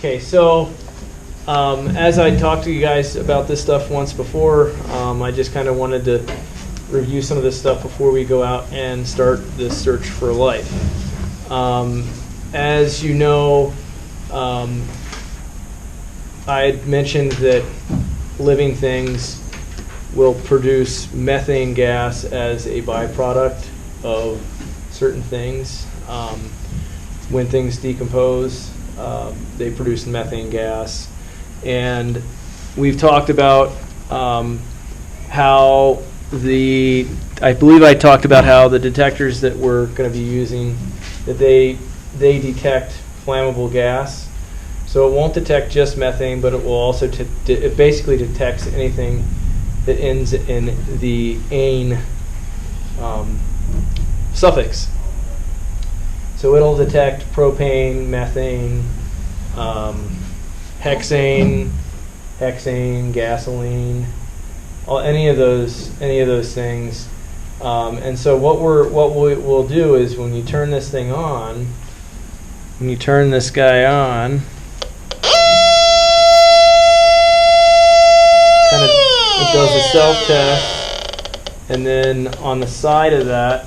Okay, so as I talked to you guys about this stuff once before, I just kind of wanted to review some of this stuff before we go out and start this search for life. As you know, I had mentioned that living things will produce methane gas as a byproduct of certain things. When things decompose, they produce methane gas. And we've talked about how I believe I talked about how the detectors that we're going to be using, that they detect flammable gas. So it won't detect just methane, but it will also, it basically detects anything that ends in the ane suffix. So it'll detect propane, methane, hexane, gasoline, any of those things. And so what we'll do is when you turn this thing on, when you turn this guy on, it does a self-test, and then on the side of that,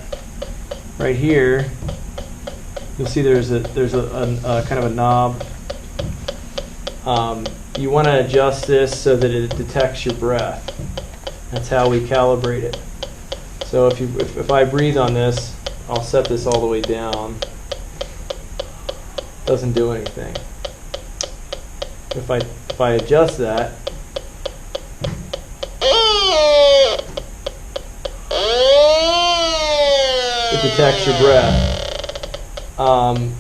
right here, you'll see there's a kind of a knob. You want to adjust this so that it detects your breath. That's how we calibrate it. So if I breathe on this, I'll set this all the way down. Doesn't do anything. If I adjust that, it detects your breath.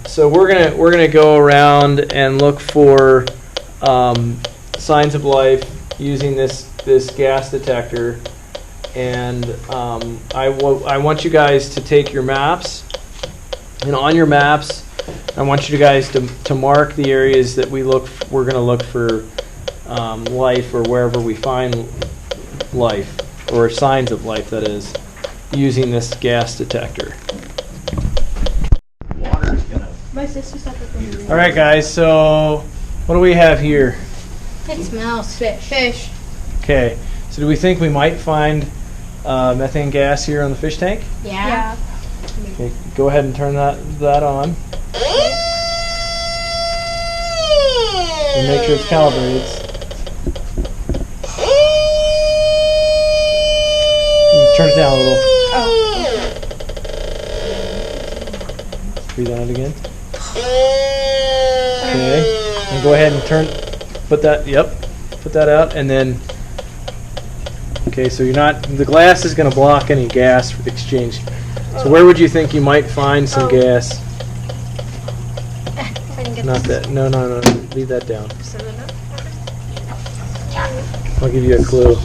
So we're gonna go around and look for signs of life using this gas detector, and I want you guys to take your maps, and on your maps, I want you guys to mark the areas that we're going to look for life, or wherever we find life, or signs of life, that is, using this gas detector. My sister said that. All right, guys, so what do we have here? It smells fish. Okay, so do we think we might find methane gas here on the fish tank? Yeah. Okay, go ahead and turn that on. And make sure it's calibrated. Turn it down a little. Oh. Breathe on it again. Okay, and go ahead and put that out, and then, okay, so the glass is going to block any gas exchange. So where would you think you might find some gas? Not that, no, leave that down. I'll give you a clue.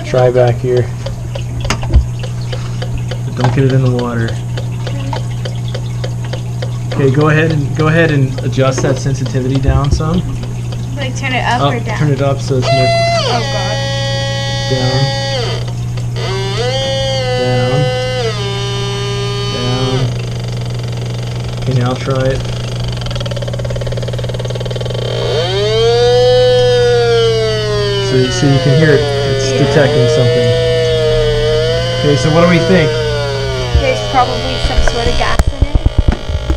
Try back here. But don't get it in the water. Okay, go ahead and adjust that sensitivity down some. Like turn it up or down? Turn it up so it's more. Oh god. Down. Okay, now try it. So you can hear it. It's detecting something. Okay, so what do we think? There's probably some sort of gas in it.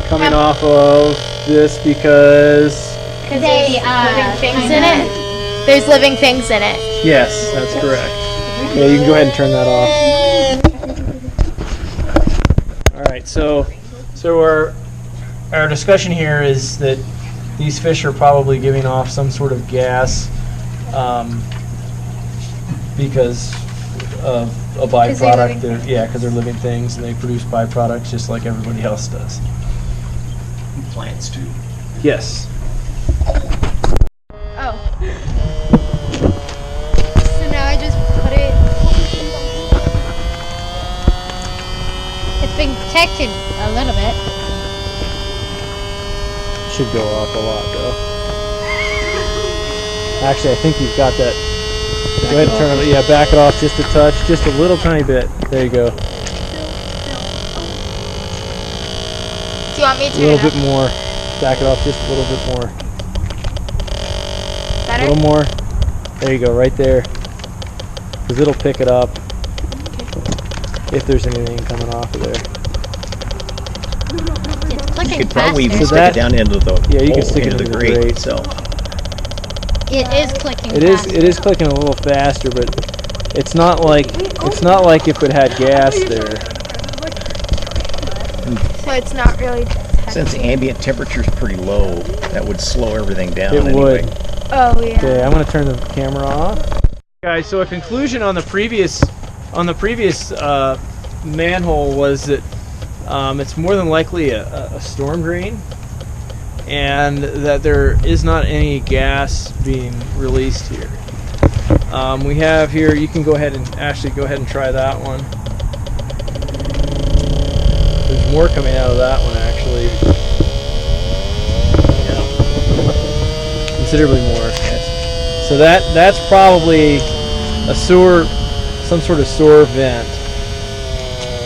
Coming off of this because... There's living things in it. There's living things in it. Yes, that's correct. Okay, you can go ahead and turn that off. All right, so our discussion here is that these fish are probably giving off some sort of gas because of a byproduct. Because they're living things and they produce byproducts just like everybody else does. Plants too. Yes. Oh. So now I just put it. It's been detected a little bit. Should go off a lot though. Actually, I think you've got that. Go ahead and turn it. Yeah, back it off just a touch, just a little tiny bit. There you go. Do you want me to A little bit more. Back it off just a little bit more. better? A little more. There you go, right there. Because it'll pick it up if there's anything coming off of there. It's clicking You could probably even faster. stick it down into the You can hole, stick it into into the the grate grate. itself. It is clicking It is. faster. It is clicking a little faster, but it's not like if it had gas there. So it's not really Since the ambient temperature is pretty low, that would slow everything down It anyway. would. Oh yeah. Okay, I'm gonna turn the camera off. Guys, so a conclusion on the previous manhole was that it's more than likely a storm drain, and that there is not any gas being released here. We have here. You can go ahead and try that one. There's more coming out of that one actually. Yeah, considerably more. So that's probably a sewer, some sort of sewer vent.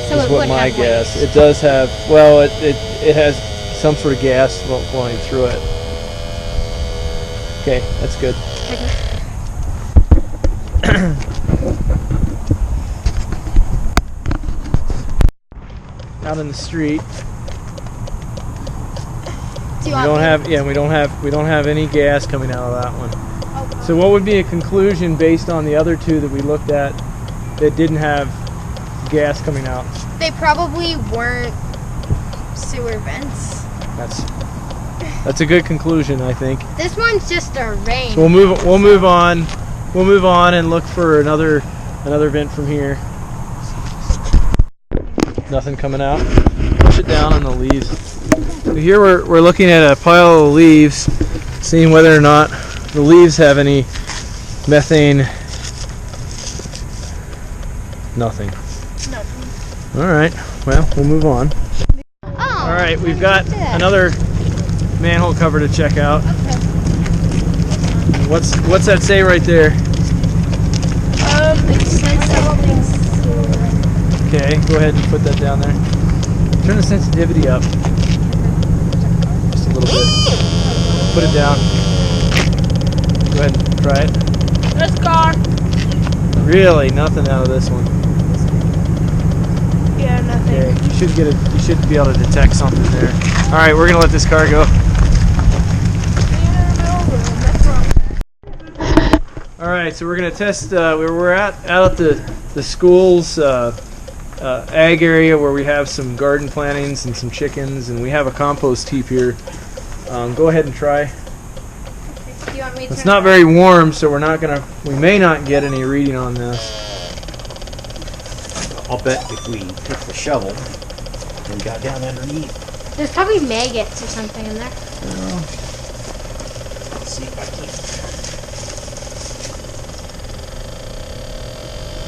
So Is it what would my have guess. waste. It does have. Well, it has some sort of gas flowing through it. Okay, that's good. Okay. Out in the street, Do you we want don't me- have. Yeah, we don't have any gas coming out of that one. Okay. So what would be a conclusion based on the other two that we looked at that didn't have gas coming out? They probably weren't sewer vents. That's a good conclusion, I think. This one's just a rain. So we'll move on and look for another vent from here. Nothing coming out. Push it down on the leaves. So here we're looking at a pile of leaves, seeing whether or not the leaves have any methane. Nothing. All right. Well, we'll move on. Oh, All right, we've got look at that. another manhole cover to check out. What's that say right there? It says something. Okay, go ahead and put that down there. Turn the sensitivity up just a little bit. Put it down. Go ahead and try it. Let's go. Really, nothing out of this one. Yeah, nothing. Okay, you should be able to detect something there. All right, we're gonna let this car go. All right, so we're gonna test. We're out at the school's ag area where we have some garden plantings and some chickens, and we have a compost heap here. Go ahead and try. Do you want me to It's turn not it very warm, so we may not get any reading on this. I'll bet if we took the shovel and got down underneath. on? There's probably maggots or something in there. Let's see if I can.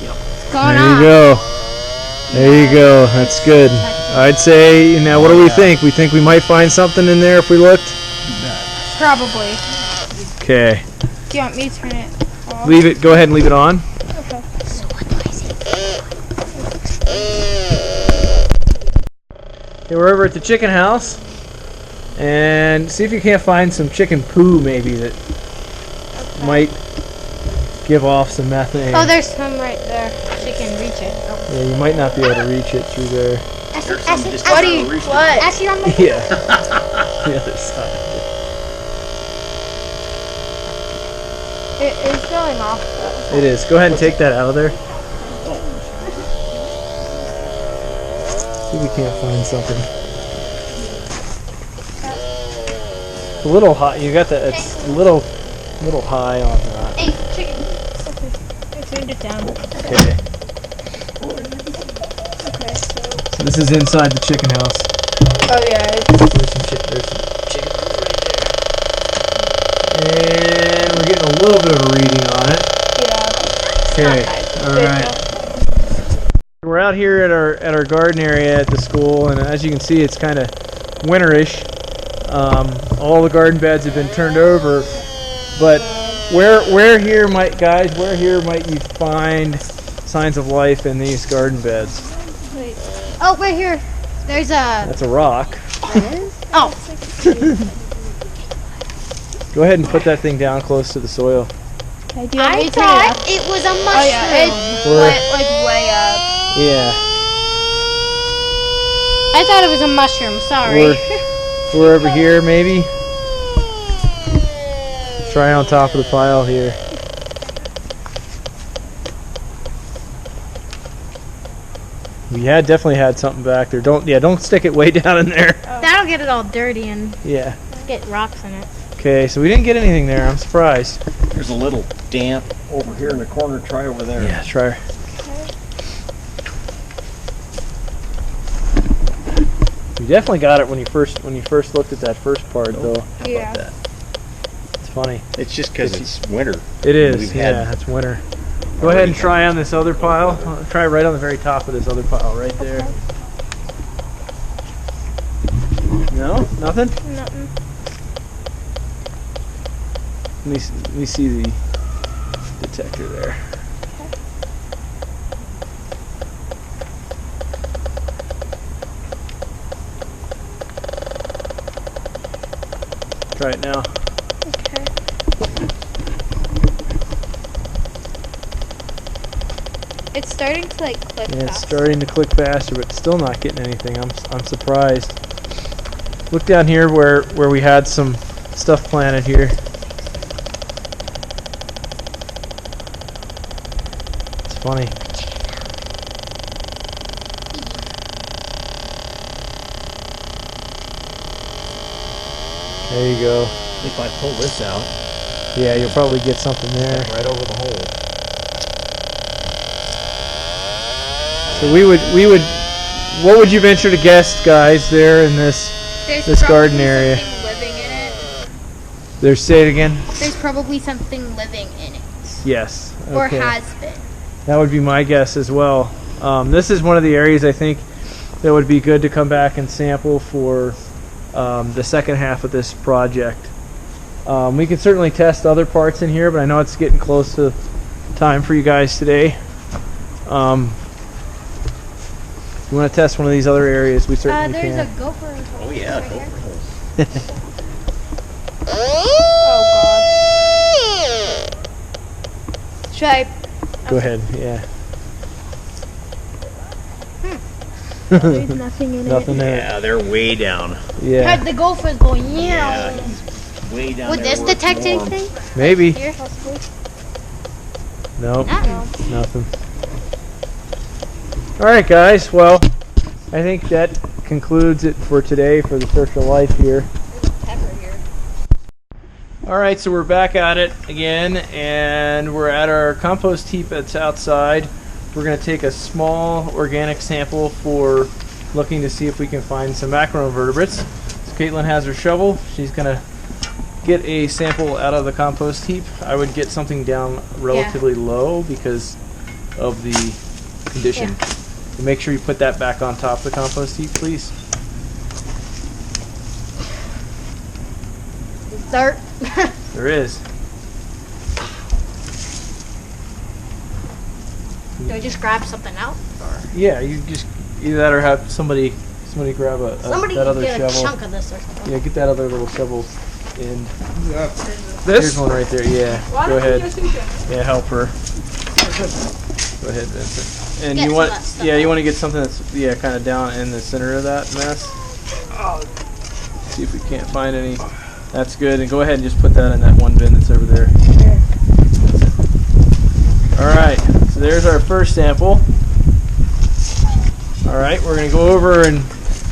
What's going There on? you go. There you go. That's good. I'd say, now what do we think? We think we might find something in there if we looked? Probably. Okay. Do you want me to turn it off? Leave it. Go ahead and leave it on. Okay. Okay, we're over at the chicken house. And see if you can't find some chicken poo maybe that might give off some methane. Oh, there's some right there. She can reach it. Oh. Yeah, you might not be able to reach it through there. What do you? What? Actually, on the Yeah. The other side. It is going off. It is. Go ahead and take that out of there. See if we can't find something. It's a little high. You got the. It's a little high on that. Hey, chicken. Okay. I turned it down. Okay. Okay, so. So this is inside the chicken house. Oh yeah. There's some chicken food right there. And we're getting a little bit of a reading on it. Okay. All right. We're out here at our garden area at the school, and as you can see, it's kind of winterish. All the garden beds have been turned over, but where here might you find signs of life in these garden beds? Oh, right here. There's a. That's a rock. Oh. Go ahead and put that thing down close to the soil. Okay, do you want me I to turn it up? thought it was a mushroom. Oh yeah, it went like way up. Yeah. I thought it was a mushroom. Sorry. We're over here, maybe. Try on top of the pile here. We definitely had something back there. Don't stick it way down in there. That'll get it all dirty and Yeah. get rocks in it. Okay, so we didn't get anything there. I'm surprised. There's a little damp over here in the corner. Try over there. Yeah, try. You definitely got it when you first looked at that first part, though. Yeah. That. It's funny. It's just because it's winter. It is. We've Yeah, had it's winter. Go ahead and try on this other pile. Try right on the very top of this other pile, right there. No, nothing. Nothing. Let me see the detector there. Try it now. Okay. It's starting to like click Yeah, it's faster. starting to click faster, but still not getting anything. I'm surprised. Look down here where we had some stuff planted here. It's funny. There you go. If I pull this out, Yeah, you'll probably get something there. right over the hole. So we would, what would you venture to guess, guys, there in this There's garden probably area? something living in it. There's, say it again? There's probably something living in it. Yes. Or Okay. has been. That would be my guess as well. This is one of the areas I think that would be good to come back and sample for the second half of this project. We can certainly test other parts in here, but I know it's getting close to time for you guys today. If you want to test one of these other areas, we certainly There's can. a gopher. Oh yeah, go for holes. Oh god. Should I? Go ahead, yeah. There's nothing in Nothing there. Yeah, they're way down. Yeah, The gopher's going, Yeah, yeah. he's way down Would there this where it's detect warm. anything? maybe. Here? Possibly. Nope, Nothing. nothing. All right, guys. Well, I think that concludes it for today for the terrestrial life here. All right, so we're back at it again, and we're at our compost heap that's outside. We're going to take a small organic sample for looking to see if we can find some macroinvertebrates. So Caitlin has her shovel. She's going to get a sample out of the compost heap. I would get something down relatively low because of the condition. And make sure you put that back on top of the compost heap, please. Dirt. There is. Do I just grab something out? Or Yeah, you just either that or have somebody grab somebody that other get a shovel. chunk of this or something. Yeah, get that other little shovel in. This? Here's one right there. Yeah, Why go don't you ahead. just use it? Yeah, help her. Go ahead, Vincent. And Get you some want, of that stuff yeah, you out. want to get something that's kind of down in the center of that mess. See if we can't find any. That's good. And go ahead and just put that in that one bin that's over there. All right. So there's our first sample. All right, we're gonna go over and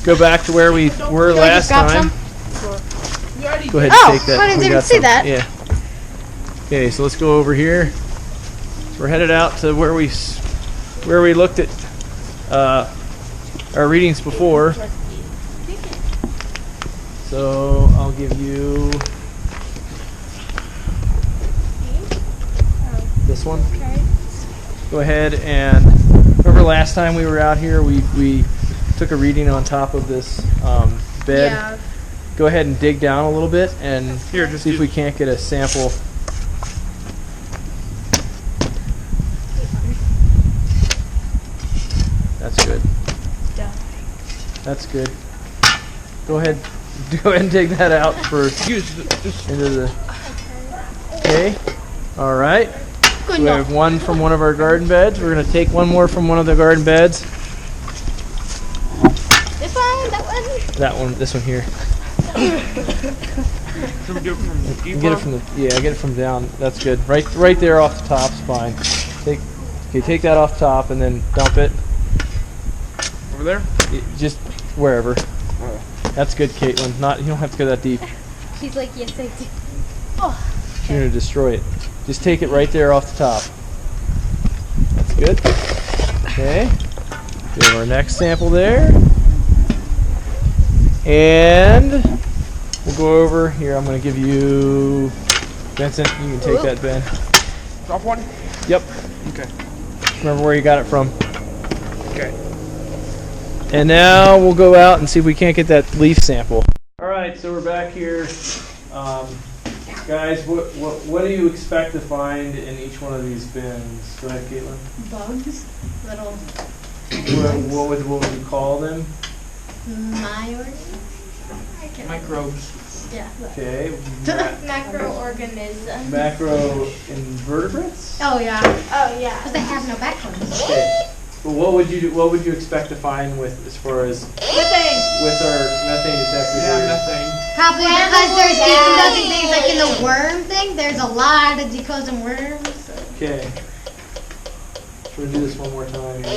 go back to where we were Do I last just grab time. some? You already Go ahead Oh, and take that. I didn't We even got see some. that. Yeah. Okay, so let's go over here. We're headed out to where we looked at our readings before. So I'll give you this one. Go ahead and remember last time we were out here, we took a reading on top of this bed. Yeah. Go ahead and dig down a little bit and see if we can't get a sample. That's good. That's good. Go ahead and dig that out for into the Okay. All right. Good We have one from one of our garden beds. We're going to take one more from one of the garden beds. This one, that one. That one, this one here. Should we get it from Get it from the, yeah, get it from down. That's good. Right there off the top's fine. Take that off the top and then dump it. over there? Just wherever. That's good, Caitlin. You don't have to go that deep. She's like, yes, I do. You're gonna destroy it. Just take it right there off the top. That's good. Okay. We have our next sample there. And we'll go over here. I'm gonna give you Vincent. You can take that, Ben. Top one? Yep. Okay. Remember where you got it from. Okay. And now we'll go out and see if we can't get that leaf sample. All right, so we're back here. Guys, what do you expect to find in each one of these bins? Go ahead, Caitlin. Bugs. Little What would you call them? Microbes. Yeah. Okay. Macroorganism. Macro invertebrates. Oh yeah. Oh yeah. Because they have no backbones. Okay. Well, what would you expect to find with as far as Methane. with our methane detector Yeah, here? methane. Probably because there's decomposing things like in the worm thing. There's a lot of decomposing worms. Okay. Should we do this one more time here?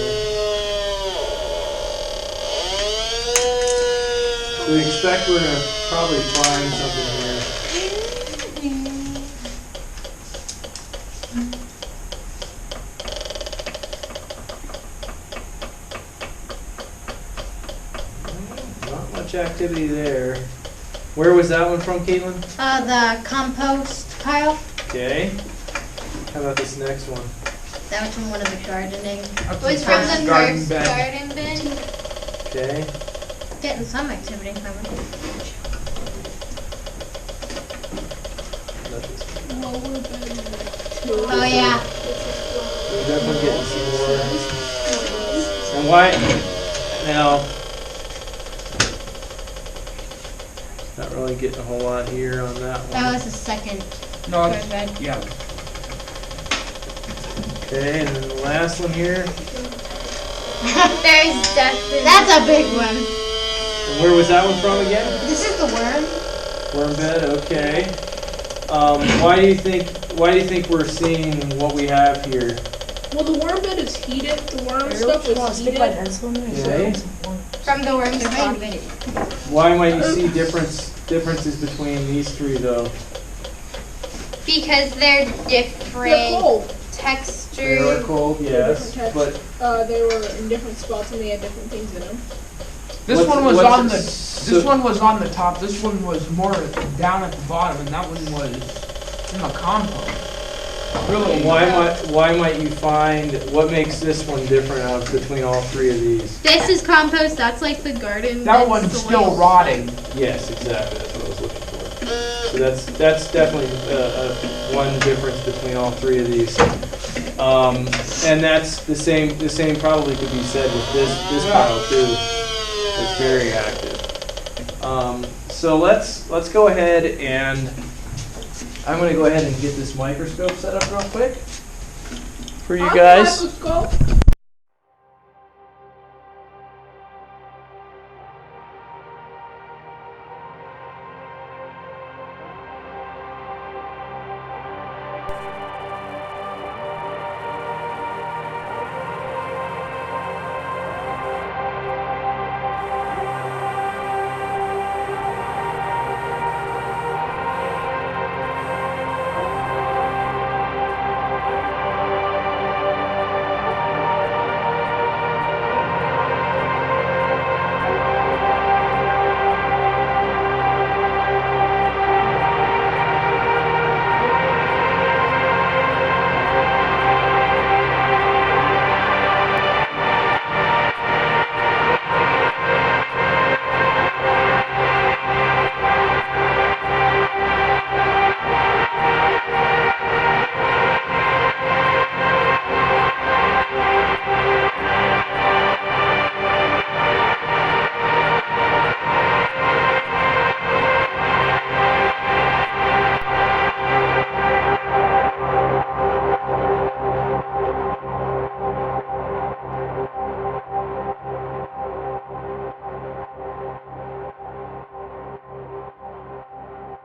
We expect we're gonna probably find something here. Not much activity there. Where was that one from, Caitlin? The compost pile. Okay. How about this next one? That was from one of the gardening. That's Was the from first the garden first bed. garden bin. Okay. Getting some activity from it. Not this one. Oh yeah. We're definitely getting some more. And why? Now, not really getting a whole lot here on that one. That was the second No, garden it's, bed. yeah. Okay, and then the last one here. There's definitely. That's a big one. And where was that one from again? This is the worm. Worm bed. Okay. Why do you think we're seeing what we have here? Well, the worm bed is heated. The worm stuff is heated. Okay. From the worms They're spawn. very big. Why might you see differences between these three though? Because they're different They're cold. They are textures. cold, yes, Different but They were in different spots and they had different things in them. This What's- one was what's on it- the. so- This one was on the top. This one was more down at the bottom, and that one was in the compost. Really? why might you find what makes this one different out of between all three of these? This is compost. That's like the garden. That bin one's soil. still rotting. Yes, exactly. That's what I was looking for. So that's definitely one difference between all three of these. And that's the same. The same probably could be said with this pile too. It's very active. So let's go ahead and I'm going to go ahead and get this microscope set up real quick for you guys. Microscope.